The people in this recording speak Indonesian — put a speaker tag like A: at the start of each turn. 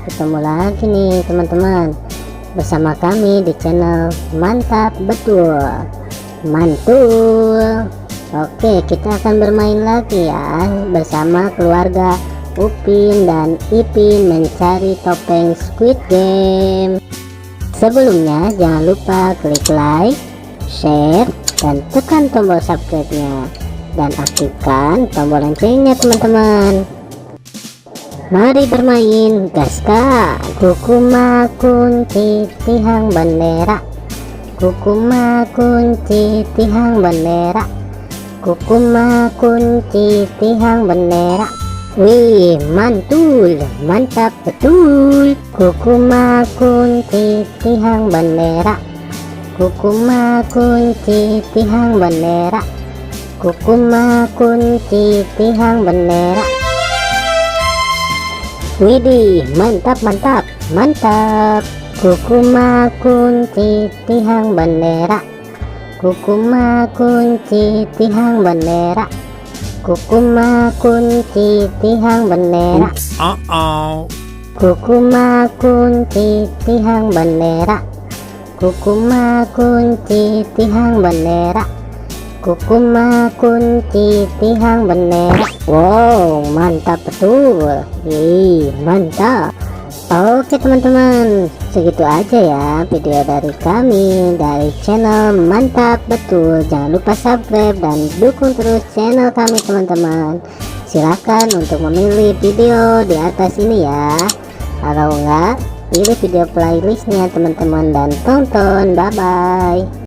A: ketemu lagi nih teman-teman bersama kami di channel Mantap Betul Mantul. Oke, kita akan bermain lagi ya bersama keluarga Upin dan Ipin mencari topeng Squid Game. Sebelumnya jangan lupa klik like, share, dan tekan tombol subscribe-nya dan aktifkan tombol loncengnya teman-teman. Mari bermain, gaskan. Kukuma kunci tihang bendera, kukuma kunci tihang bendera, kukuma kunci tihang bendera. Wih, mantul, mantap betul. Kukuma kunci tihang bendera, kukuma kunci tihang bendera, kukuma kunci tihang bendera. Widih, mantap mantap mantap. Kukuma kunci tihang bendera, kukuma kunci tihang bendera, kukuma kunci tihang bendera. Kukuma kunci tihang bendera, kukuma kunci tihang bendera, kukuma kunci tihang bendera. Wow, mantap betul. Mantap. Oke teman-teman, segitu aja ya video dari kami dari channel Mantap Betul. Jangan lupa subscribe dan dukung terus channel kami teman-teman. Silahkan untuk memilih video di atas ini ya. Kalau enggak, pilih video playlistnya teman-teman dan tonton. Bye bye.